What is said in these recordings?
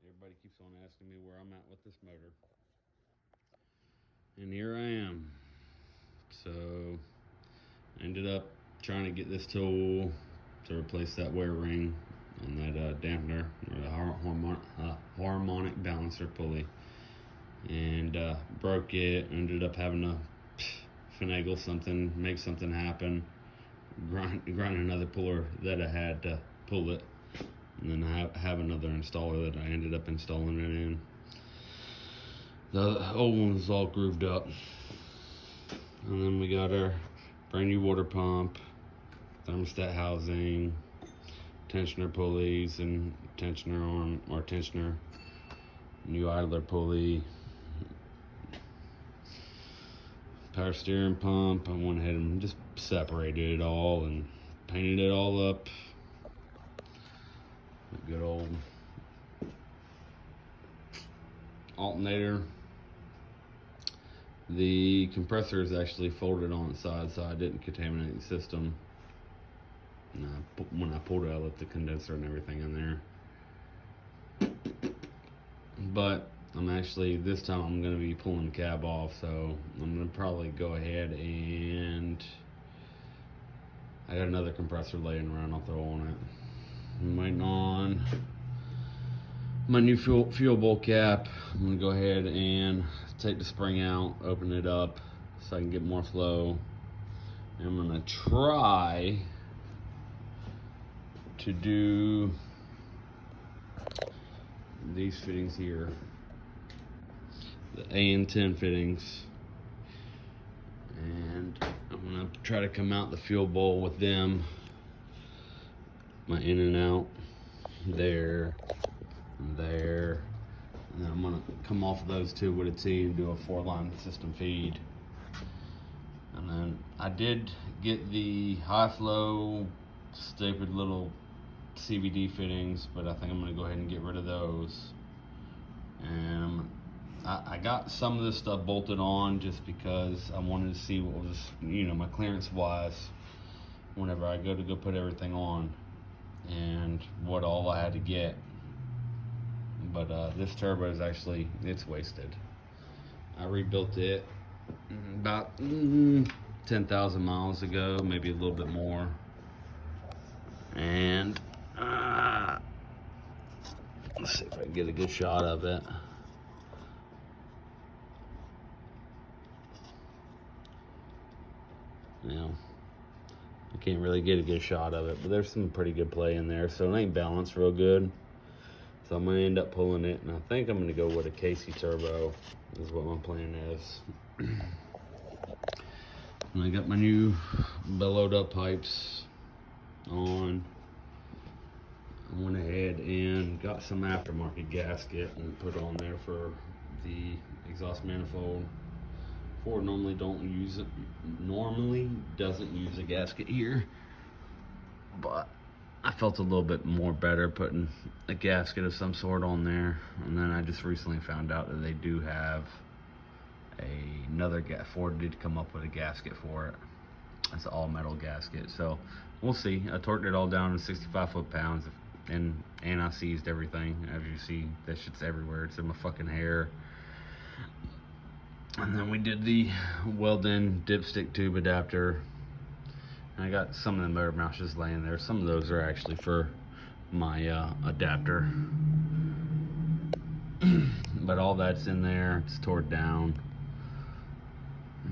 Everybody keeps on asking me where I'm at with this motor. And here I am. So I ended up trying to get this tool to replace that wear ring on that dampener or the harmonic balancer pulley, and broke it. Ended up having to finagle something, make something happen, grind another puller that I had to pull it, and then I have another installer that I ended up installing it in. The old one was all grooved up, and then we got our brand new water pump, thermostat housing, tensioner pulleys, and tensioner arm or tensioner, new idler pulley, power steering pump. I went ahead and just separated it all and painted it all up. A good old alternator. The compressor is actually folded on its side, so I didn't contaminate the system. And when I pulled it, I left the condenser and everything in there. But I'm actually, this time I'm going to be pulling the cab off, so I'm going to probably go ahead and I got another compressor laying around, I'll throw on it. I'm waiting on my new fuel bowl cap. I'm going to go ahead and take the spring out, open it up so I can get more flow. And I'm going to try to do these fittings here, the AN10 fittings, and I'm gonna try to come out the fuel bowl with them, my in and out there and there, and then I'm gonna come off of those two with a T and do a 4-line system feed. And then I did get the high flow stupid little CVD fittings, but I think I'm gonna go ahead and get rid of those. And I got some of this stuff bolted on just because I wanted to see what was, my clearance wise whenever I go put everything on, and what all I had to get. But this turbo is actually, it's wasted. I rebuilt it about 10,000 miles ago, maybe a little bit more. And let's see if I can get a good shot of it. I can't really get a good shot of it, but there's some pretty good play in there, so it ain't balanced real good. So I'm gonna end up pulling it, and I think I'm gonna go with a Casey turbo is what my plan is. And I got my new bellowed up pipes on. I went ahead and got some aftermarket gasket and put on there for the exhaust manifold. Ford normally doesn't use a gasket here, but I felt a little bit more better putting a gasket of some sort on there. And then I just recently found out that they do have another Ford did come up with a gasket for it. It's an all metal gasket, so we'll see. I torqued it all down to 65 foot-pounds, and I seized everything. As you see, that shit's everywhere. It's in my fucking hair. And then we did the weld-in dipstick tube adapter. And I got some of the motor mounts just laying there. Some of those are actually for my adapter. But all that's in there. It's torqued down.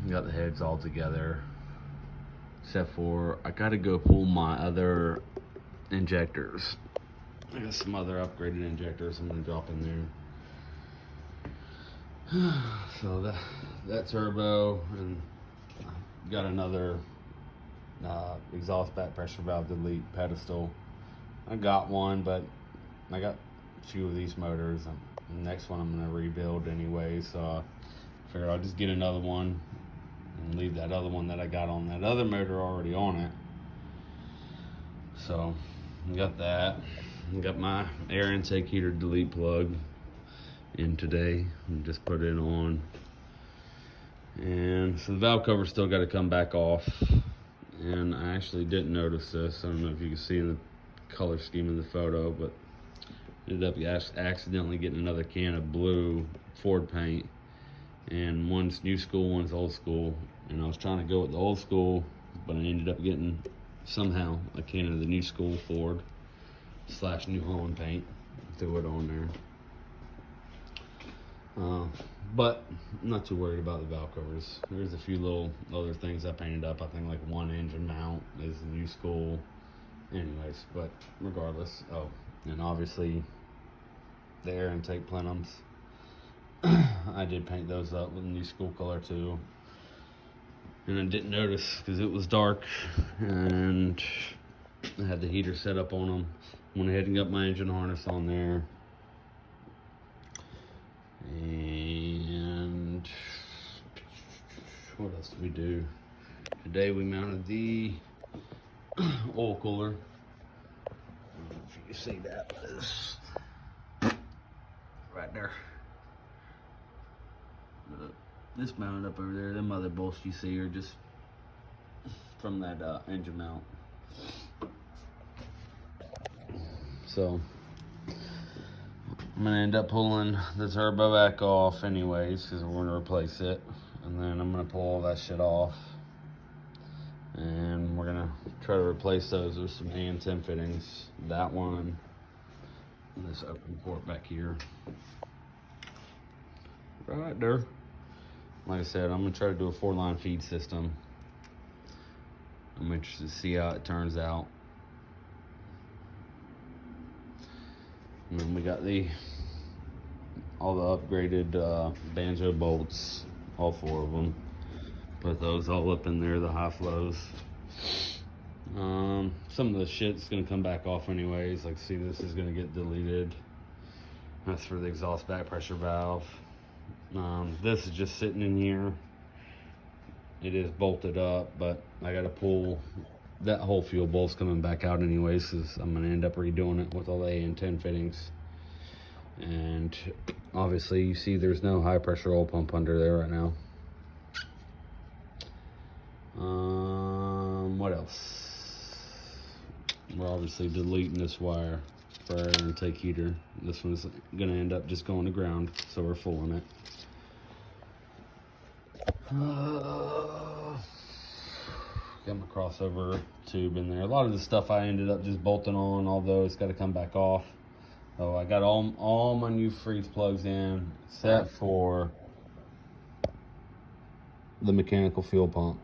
Got the heads all together. Except for, I gotta go pull my other injectors. I got some other upgraded injectors I'm gonna drop in there. So that turbo, and I got another exhaust back pressure valve delete pedestal. I got one, but I got a few of these motors, and the next one I'm gonna rebuild anyway, so I figured I'll just get another one and leave that other one that I got on that other motor already on it. So I got that. I got my air intake heater delete plug in today and just put it on. And so the valve cover still got to come back off. And I actually didn't notice this. I don't know if you can see in the color scheme of the photo, but Ended up accidentally getting another can of blue Ford paint, and one's new school, one's old school, and I was trying to go with the old school, but I ended up getting somehow a can of the new school Ford / New Holland paint. Threw it on there. But I'm not too worried about the valve covers. There's a few little other things I painted up. I think like one engine mount is the new school. Anyways, but regardless. Oh, and obviously the air intake plenums. I did paint those up with a new school color too. And I didn't notice because it was dark and I had the heater set up on them. Went ahead and got my engine harness on there. And what else did we do? Today we mounted the oil cooler. I don't know if you can see that, but it's right there. This mounted up over there. Them other bolts you see are just from that engine mount. So I'm gonna end up pulling the turbo back off anyways, because we're gonna replace it, and then I'm gonna pull all that shit off, and we're gonna try to replace those with some AN10 fittings. That one, and this open port back here, right there. Like I said, I'm gonna try to do a 4-line feed system. I'm interested to see how it turns out. And then we got all the upgraded banjo bolts, all 4 of them. Put those all up in there, the high flows. Some of the shit's gonna come back off anyways. Like, see, this is gonna get deleted. That's for the exhaust back pressure valve. This is just sitting in here. It is bolted up, but I gotta pull that whole fuel bolt's coming back out anyways, because I'm gonna end up redoing it with all the AN10 fittings. And obviously you see there's no high pressure oil pump under there right now. What else? We're obviously deleting this wire for our intake heater. This one's gonna end up just going to ground, so we're fooling it. Got my crossover tube in there. A lot of the stuff I ended up just bolting on, although it's got to come back off. So I got all my new freeze plugs in, except for the mechanical fuel pump.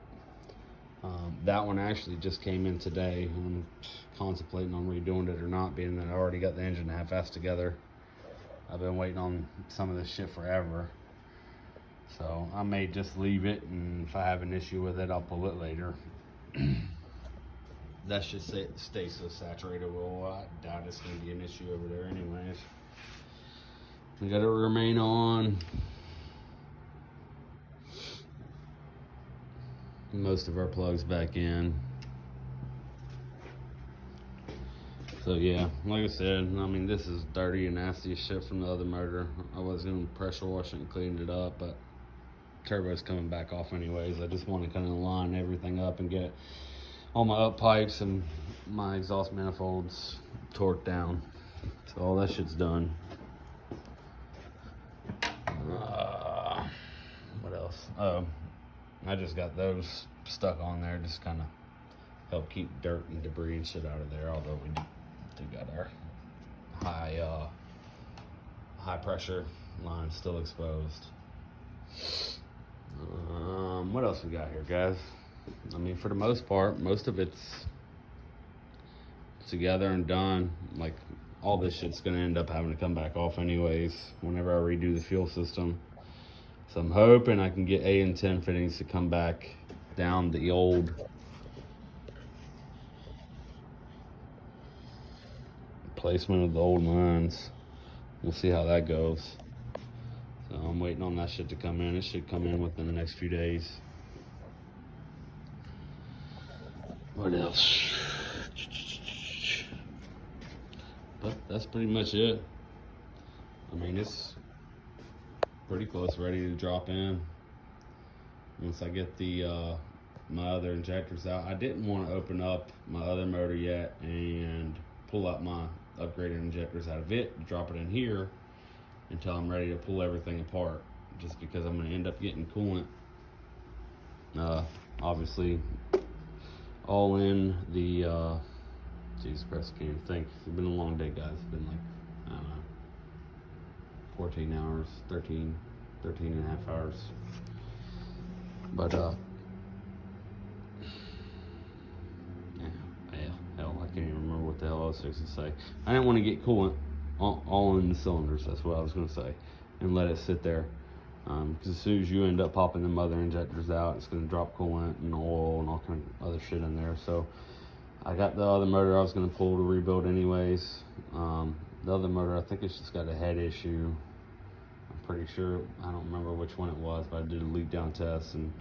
That one actually just came in today. I'm contemplating on redoing it or not, being that I already got the engine half-assed together. I've been waiting on some of this shit forever. So I may just leave it, and if I have an issue with it, I'll pull it later. That should stay so saturated. Well, I doubt it's going to be an issue over there anyways. We got to remain on. Most of our plugs back in. So yeah, like I said, I mean, this is dirty and nasty as shit from the other motor. I was going to pressure wash it and clean it up, but turbo's coming back off anyways. I just want to kind of line everything up and get all my up pipes and my exhaust manifolds torqued down. So all that shit's done. What else? Oh, I just got those stuck on there, just kind of help keep dirt and debris and shit out of there, although we do got our high pressure line still exposed. What else we got here, guys? I mean, for the most part, most of it's together and done. Like, all this shit's gonna end up having to come back off anyways whenever I redo the fuel system. So I'm hoping I can get AN10 fittings to come back down the old placement of the old lines. We'll see how that goes. So I'm waiting on that shit to come in. It should come in within the next few days. What else? But that's pretty much it. I mean, it's pretty close, ready to drop in. Once I get the my other injectors out. I didn't want to open up my other motor yet and pull out my upgraded injectors out of it, drop it in here until I'm ready to pull everything apart, just because I'm going to end up getting coolant. Obviously, all in the, Jesus Christ, I can't even think. It's been a long day, guys. It's been like, I don't know, 14 hours, 13 and a half hours. But, hell, I can't even remember what the hell I was supposed to say. I didn't want to get coolant all in the cylinders, that's what I was going to say, and let it sit there. Because as soon as you end up popping the mother injectors out, it's going to drop coolant and oil and all kind of other shit in there. So I got the other motor I was going to pull to rebuild anyways. The other motor, I think it's just got a head issue. I'm pretty sure, I don't remember which one it was, but I did a leak down test and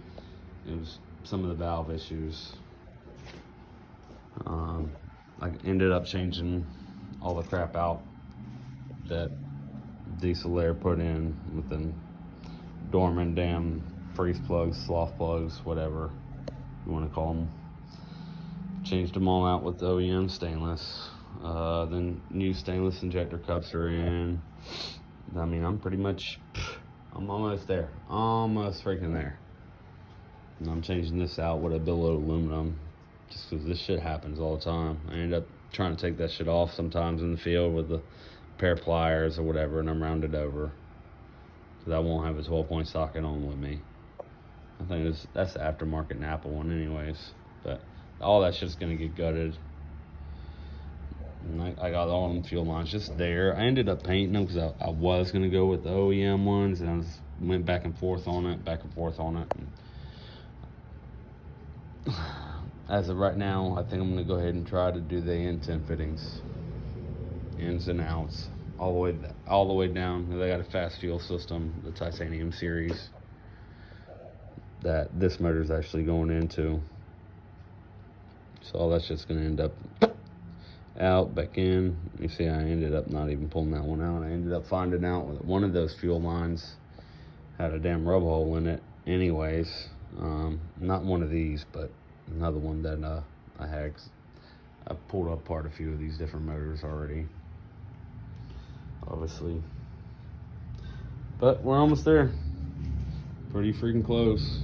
it was some of the valve issues. I ended up changing all the crap out that Diesel Air put in with them dormant damn freeze plugs, sloth plugs, whatever you want to call them. Changed them all out with OEM stainless. Then new stainless injector cups are in. I mean, I'm almost there. Almost freaking there. And I'm changing this out with a billet aluminum, just because this shit happens all the time. I end up trying to take that shit off sometimes in the field with a pair of pliers or whatever, and I'm rounded over, because I won't have a 12-point socket on with me. I think that's the aftermarket Napa one anyways. But all that shit's gonna get gutted. And I got all them fuel lines just there. I ended up painting them because I was gonna go with the OEM ones, and I went back and forth on it. And as of right now, I think I'm gonna go ahead and try to do the N10 fittings, ins and outs, all the way down. They got a fast fuel system, the titanium series, that this motor is actually going into. So all that's just gonna end up out, back in. You see, I ended up not even pulling that one out. I ended up finding out that one of those fuel lines had a damn rub hole in it anyways. Not one of these, but another one that I had. I pulled apart a few of these different motors already, obviously. But we're almost there. Pretty freaking close.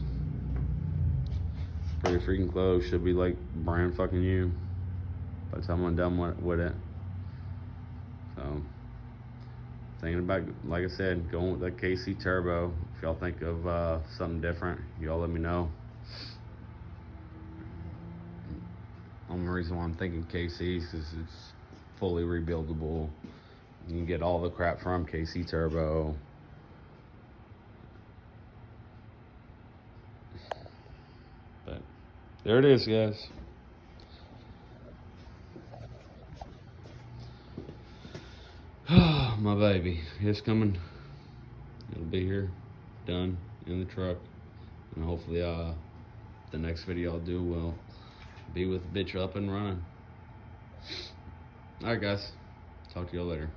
Should be like brand fucking new by the time I'm done with it. So, thinking about, like I said, going with that KC Turbo. If y'all think of something different, y'all let me know. Only reason why I'm thinking KC is because it's fully rebuildable. You can get all the crap from KC Turbo. But there it is, guys. My baby, it's coming. It'll be here, done, in the truck, and hopefully the next video I'll do will be with the bitch up and running. Alright guys, talk to y'all later.